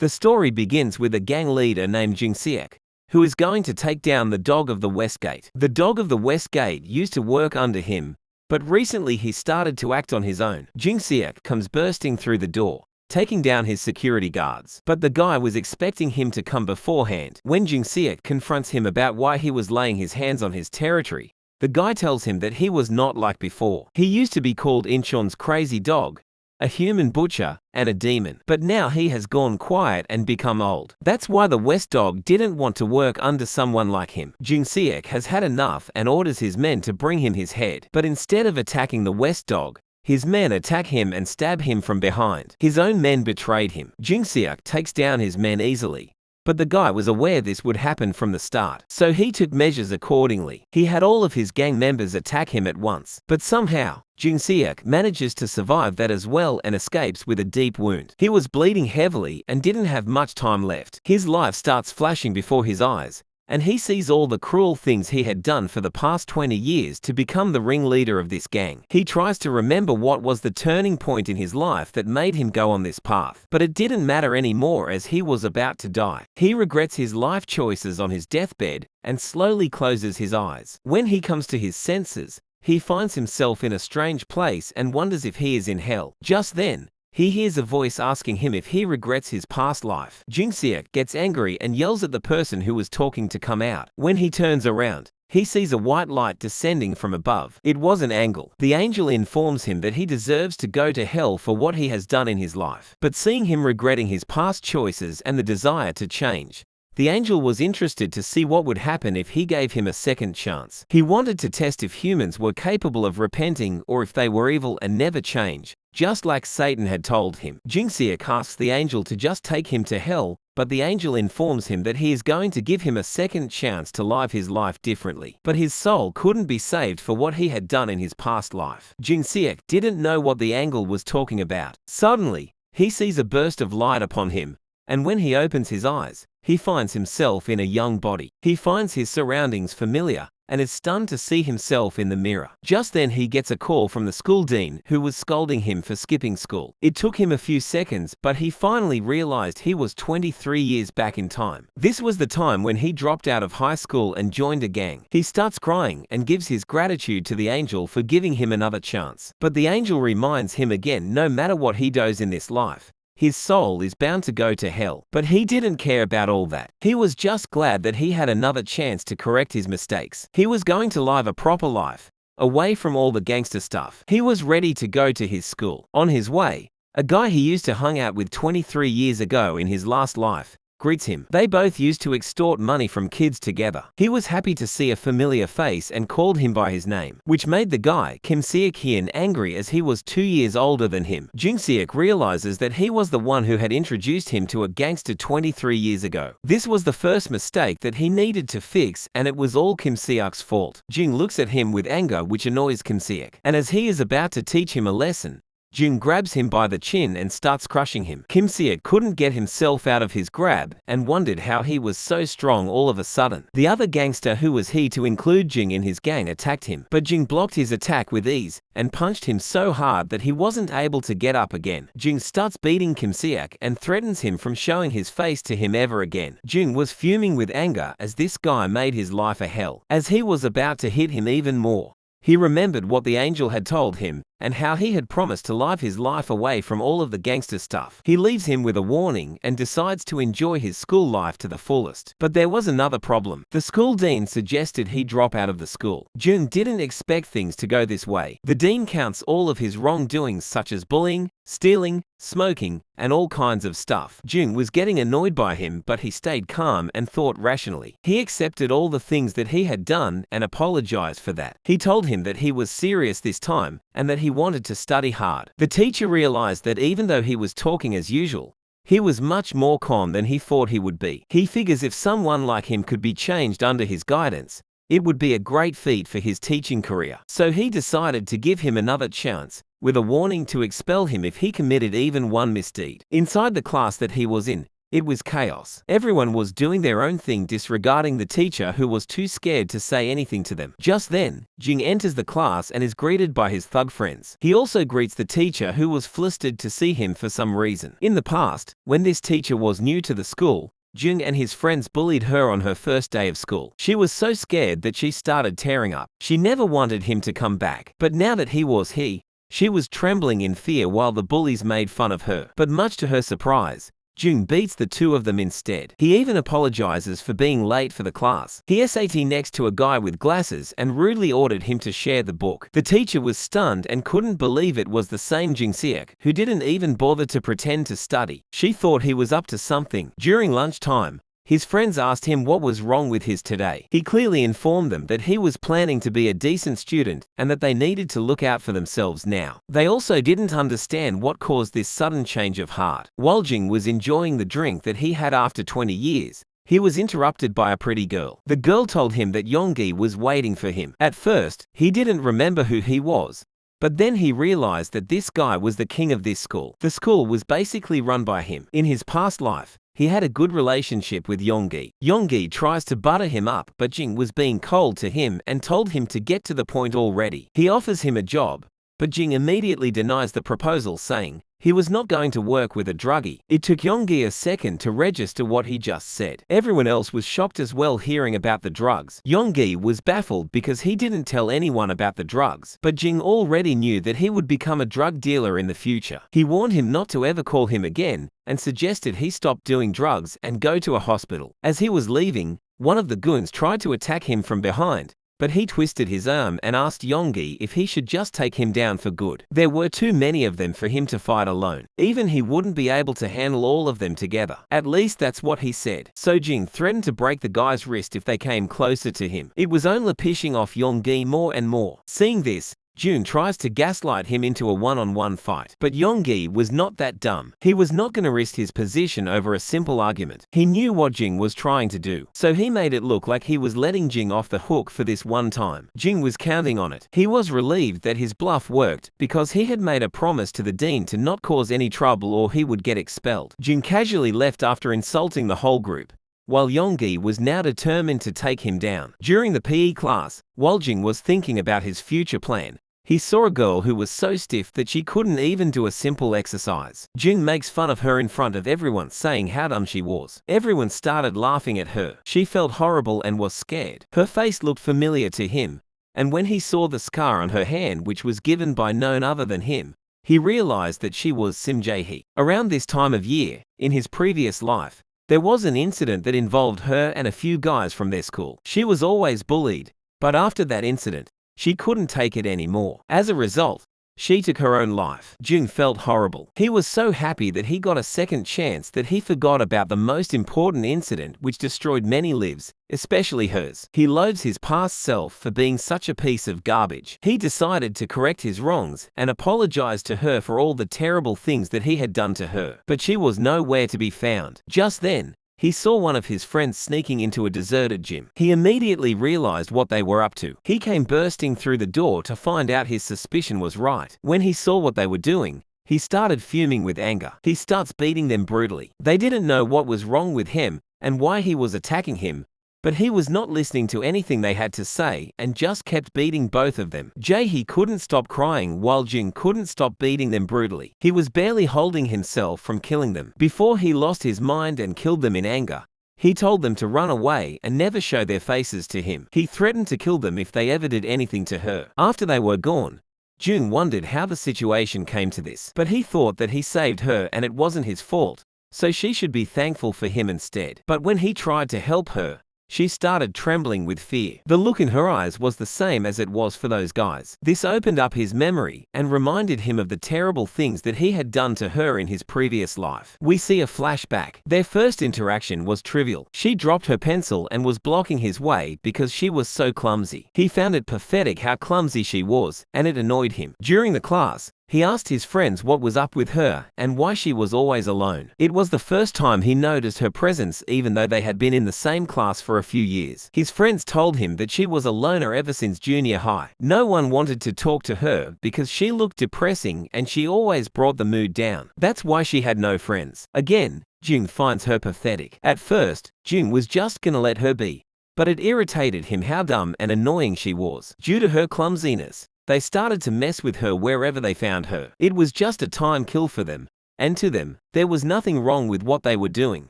The story begins with a gang leader named Jingseok, who is going to take down the Dog of the West Gate. The Dog of the West Gate used to work under him, but recently he started to act on his own. Jingseok comes bursting through the door, taking down his security guards. But the guy was expecting him to come beforehand. When Jingseok confronts him about why he was laying his hands on his territory, the guy tells him that he was not like before. He used to be called Incheon's crazy dog, a human butcher, and a demon. But now he has gone quiet and become old. That's why the West Dog didn't want to work under someone like him. Jingseok has had enough and orders his men to bring him his head. But instead of attacking the West Dog, his men attack him and stab him from behind. His own men betrayed him. Jingseok takes down his men easily, but the guy was aware this would happen from the start, so he took measures accordingly. He had all of his gang members attack him at once, but somehow, Jingseok manages to survive that as well and escapes with a deep wound. He was bleeding heavily and didn't have much time left. His life starts flashing before his eyes, and he sees all the cruel things he had done for the past 20 years to become the ringleader of this gang. He tries to remember what was the turning point in his life that made him go on this path, but it didn't matter anymore as he was about to die. He regrets his life choices on his deathbed and slowly closes his eyes. When he comes to his senses, he finds himself in a strange place and wonders if he is in hell. Just then, he hears a voice asking him if he regrets his past life. Jingseok gets angry and yells at the person who was talking to come out. When he turns around, he sees a white light descending from above. It was an angel. The angel informs him that he deserves to go to hell for what he has done in his life. But seeing him regretting his past choices and the desire to change, the angel was interested to see what would happen if he gave him a second chance. He wanted to test if humans were capable of repenting or if they were evil and never change, just like Satan had told him. Jingseok asks the angel to just take him to hell, but the angel informs him that he is going to give him a second chance to live his life differently. But his soul couldn't be saved for what he had done in his past life. Jingseok didn't know what the angel was talking about. Suddenly, he sees a burst of light upon him, and when he opens his eyes, he finds himself in a young body. He finds his surroundings familiar and is stunned to see himself in the mirror. Just then he gets a call from the school dean who was scolding him for skipping school. It took him a few seconds, but he finally realized he was 23 years back in time. This was the time when he dropped out of high school and joined a gang. He starts crying and gives his gratitude to the angel for giving him another chance. But the angel reminds him again, no matter what he does in this life, his soul is bound to go to hell. But he didn't care about all that. He was just glad that he had another chance to correct his mistakes. He was going to live a proper life, away from all the gangster stuff. He was ready to go to his school. On his way, a guy he used to hang out with 23 years ago in his last life greets him. They both used to extort money from kids together. He was happy to see a familiar face and called him by his name, which made the guy, Kim Seok-hyun, angry as he was 2 years older than him. Jingseok realizes that he was the one who had introduced him to a gangster 23 years ago. This was the first mistake that he needed to fix, and it was all Kim Seok's fault. Jing looks at him with anger, which annoys Kim Seok, and as he is about to teach him a lesson, Jing grabs him by the chin and starts crushing him. Kim Seok couldn't get himself out of his grab and wondered how he was so strong all of a sudden. The other gangster, who was he to include Jing in his gang, attacked him, but Jing blocked his attack with ease and punched him so hard that he wasn't able to get up again. Jing starts beating Kim Seok and threatens him from showing his face to him ever again. Jing was fuming with anger as this guy made his life a hell. As he was about to hit him even more, he remembered what the angel had told him and how he had promised to live his life away from all of the gangster stuff. He leaves him with a warning and decides to enjoy his school life to the fullest. But there was another problem. The school dean suggested he drop out of the school. Jung didn't expect things to go this way. The dean counts all of his wrongdoings such as bullying, stealing, smoking, and all kinds of stuff. Jung was getting annoyed by him, but he stayed calm and thought rationally. He accepted all the things that he had done and apologized for that. He told him that he was serious this time and that he wanted to study hard. The teacher realized that even though he was talking as usual, he was much more calm than he thought he would be. He figures if someone like him could be changed under his guidance, it would be a great feat for his teaching career. So he decided to give him another chance, with a warning to expel him if he committed even one misdeed. Inside the class that he was in, It was chaos. Everyone was doing their own thing, disregarding the teacher who was too scared to say anything to them. Just then, Jing enters the class and is greeted by his thug friends. He also greets the teacher, who was flustered to see him for some reason. In the past, when this teacher was new to the school, Jing and his friends bullied her on her first day of school. She was so scared that she started tearing up. She never wanted him to come back. But now that she was trembling in fear while the bullies made fun of her. But much to her surprise, Jung beats the two of them instead. He even apologizes for being late for the class. He sat next to a guy with glasses and rudely ordered him to share the book. The teacher was stunned and couldn't believe it was the same Jing Seok, who didn't even bother to pretend to study. She thought he was up to something. During lunchtime, his friends asked him what was wrong with his today. He clearly informed them that he was planning to be a decent student and that they needed to look out for themselves now. They also didn't understand what caused this sudden change of heart. While Jing was enjoying the drink that he had after 20 years, he was interrupted by a pretty girl. The girl told him that Yonggi was waiting for him. At first, he didn't remember who he was, but then he realized that this guy was the king of this school. The school was basically run by him. In his past life, he had a good relationship with Yonggi. Yonggi tries to butter him up, but Jing was being cold to him and told him to get to the point already. He offers him a job, but Jing immediately denies the proposal, saying he was not going to work with a druggie. It took Yonggi a second to register what he just said. Everyone else was shocked as well hearing about the drugs. Yonggi was baffled because he didn't tell anyone about the drugs, but Jing already knew that he would become a drug dealer in the future. He warned him not to ever call him again and suggested he stop doing drugs and go to a hospital. As he was leaving, one of the goons tried to attack him from behind, but he twisted his arm and asked Yonggi if he should just take him down for good. There were too many of them for him to fight alone. Even he wouldn't be able to handle all of them together. At least that's what he said. So Jing threatened to break the guy's wrist if they came closer to him. It was only pissing off Yonggi more and more. Seeing this, June tries to gaslight him into a one-on-one fight. But Yonggi was not that dumb. He was not going to risk his position over a simple argument. He knew what Jing was trying to do, so he made it look like he was letting Jing off the hook for this one time. Jing was counting on it. He was relieved that his bluff worked, because he had made a promise to the dean to not cause any trouble or he would get expelled. Jing casually left after insulting the whole group, while Yonggi was now determined to take him down. During the PE class, while Jing was thinking about his future plan, he saw a girl who was so stiff that she couldn't even do a simple exercise. Jing makes fun of her in front of everyone, saying how dumb she was. Everyone started laughing at her. She felt horrible and was scared. Her face looked familiar to him, and when he saw the scar on her hand, which was given by none other than him, he realized that she was Sim Jae-hee. Around this time of year, in his previous life, there was an incident that involved her and a few guys from their school. She was always bullied, but after that incident, she couldn't take it anymore. As a result, she took her own life. Jung felt horrible. He was so happy that he got a second chance that he forgot about the most important incident which destroyed many lives, especially hers. He loathes his past self for being such a piece of garbage. He decided to correct his wrongs and apologize to her for all the terrible things that he had done to her. But she was nowhere to be found. Just then, he saw one of his friends sneaking into a deserted gym. He immediately realized what they were up to. He came bursting through the door to find out his suspicion was right. When he saw what they were doing, he started fuming with anger. He starts beating them brutally. They didn't know what was wrong with him and why he was attacking him, but he was not listening to anything they had to say and just kept beating both of them. Jae-hee couldn't stop crying while Jing couldn't stop beating them brutally. He was barely holding himself from killing them. Before he lost his mind and killed them in anger, he told them to run away and never show their faces to him. He threatened to kill them if they ever did anything to her. After they were gone, Jung wondered how the situation came to this, but he thought that he saved her and it wasn't his fault, so she should be thankful for him instead. But when he tried to help her, she started trembling with fear. The look in her eyes was the same as it was for those guys. This opened up his memory and reminded him of the terrible things that he had done to her in his previous life. We see a flashback. Their first interaction was trivial. She dropped her pencil and was blocking his way because she was so clumsy. He found it pathetic how clumsy she was, and it annoyed him. During the class, He asked his friends what was up with her and why she was always alone. It was the first time he noticed her presence even though they had been in the same class for a few years. His friends told him that she was a loner ever since junior high. No one wanted to talk to her because she looked depressing and she always brought the mood down. That's why she had no friends. Again, Jung finds her pathetic. At first, Jung was just gonna let her be, but it irritated him how dumb and annoying she was. Due to her clumsiness, they started to mess with her wherever they found her. It was just a time kill for them, and to them, there was nothing wrong with what they were doing.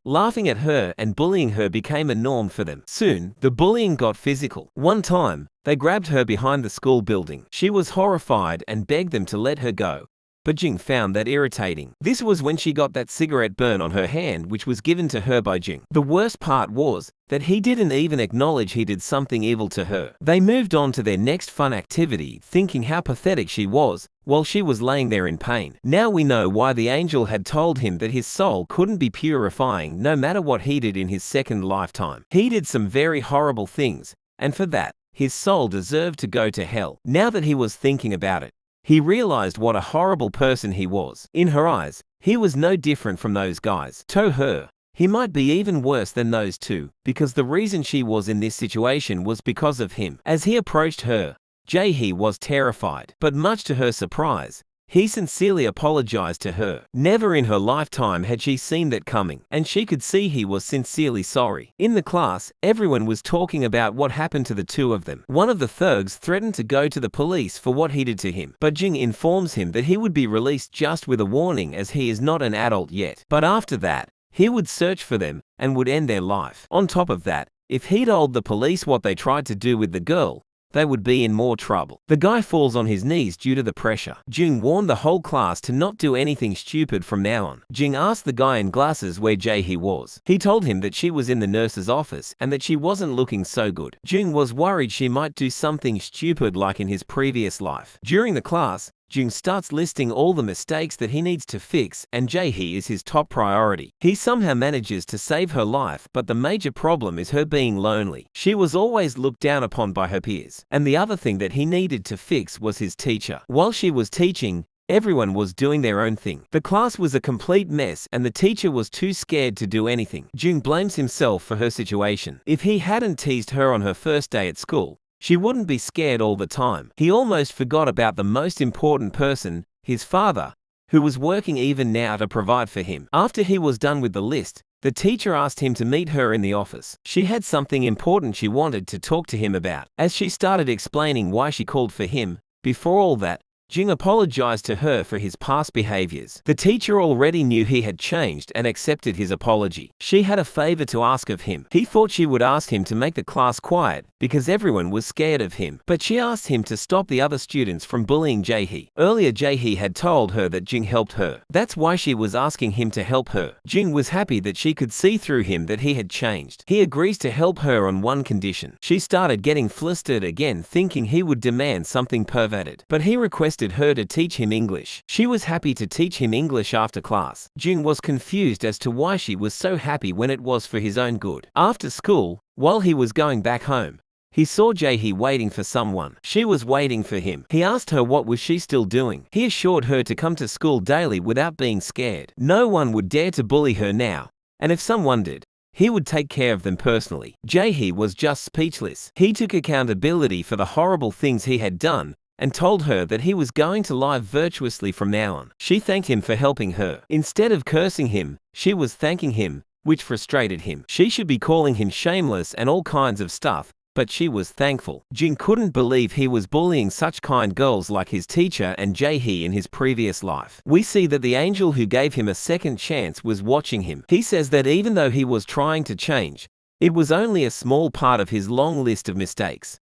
Laughing at her and bullying her became a norm for them. Soon, the bullying got physical. One time, they grabbed her behind the school building. She was horrified and begged them to let her go, but Jing found that irritating. This was when she got that cigarette burn on her hand which was given to her by Jing. The worst part was that he didn't even acknowledge he did something evil to her. They moved on to their next fun activity, thinking how pathetic she was, while she was laying there in pain. Now we know why the angel had told him that his soul couldn't be purifying no matter what he did in his second lifetime. He did some very horrible things, and for that, his soul deserved to go to hell. Now that he was thinking about it, he realized what a horrible person he was. In her eyes, he was no different from those guys. To her, he might be even worse than those two, because the reason she was in this situation was because of him. As he approached her, Jae-hee was terrified, but much to her surprise, he sincerely apologized to her. Never in her lifetime had she seen that coming, and she could see he was sincerely sorry. In the class, everyone was talking about what happened to the two of them. One of the thugs threatened to go to the police for what he did to him, but Jing informs him that he would be released just with a warning as he is not an adult yet. But after that, he would search for them and would end their life. On top of that, if he told the police what they tried to do with the girl, they would be in more trouble. The guy falls on his knees due to the pressure. Jing warned the whole class to not do anything stupid from now on. Jing asked the guy in glasses where Jae-hee was. He told him that she was in the nurse's office and that she wasn't looking so good. Jing was worried she might do something stupid like in his previous life. During the class, Jung starts listing all the mistakes that he needs to fix, and Jae-hee is his top priority. He somehow manages to save her life, but the major problem is her being lonely. She was always looked down upon by her peers. And the other thing that he needed to fix was his teacher. While she was teaching, everyone was doing their own thing. The class was a complete mess and the teacher was too scared to do anything. Jung blames himself for her situation. If he hadn't teased her on her first day at school, she wouldn't be scared all the time. He almost forgot about the most important person, his father, who was working even now to provide for him. After he was done with the list, the teacher asked him to meet her in the office. She had something important she wanted to talk to him about. As she started explaining why she called for him, before all that, Jing apologized to her for his past behaviors. The teacher already knew he had changed and accepted his apology. She had a favor to ask of him. He thought she would ask him to make the class quiet because everyone was scared of him. But she asked him to stop the other students from bullying Jae-hee. Earlier Jae-hee had told her that Jing helped her. That's why she was asking him to help her. Jing was happy that she could see through him that he had changed. He agrees to help her on one condition. She started getting flustered again, thinking he would demand something perverted. But he requested her to teach him English. She was happy to teach him English after class. Jing was confused as to why she was so happy when it was for his own good. After school, while he was going back home, he saw Jae-hee waiting for someone. She was waiting for him. He asked her what was she still doing. He assured her to come to school daily without being scared. No one would dare to bully her now, and if someone did, he would take care of them personally. Jae-hee was just speechless. He took accountability for the horrible things he had done and told her that he was going to live virtuously from now on. She thanked him for helping her. Instead of cursing him, she was thanking him, which frustrated him. She should be calling him shameless and all kinds of stuff, but she was thankful. Jing couldn't believe he was bullying such kind girls like his teacher and Jae-hee in his previous life. We see that the angel who gave him a second chance was watching him. He says that even though he was trying to change, it was only a small part of his long list of mistakes.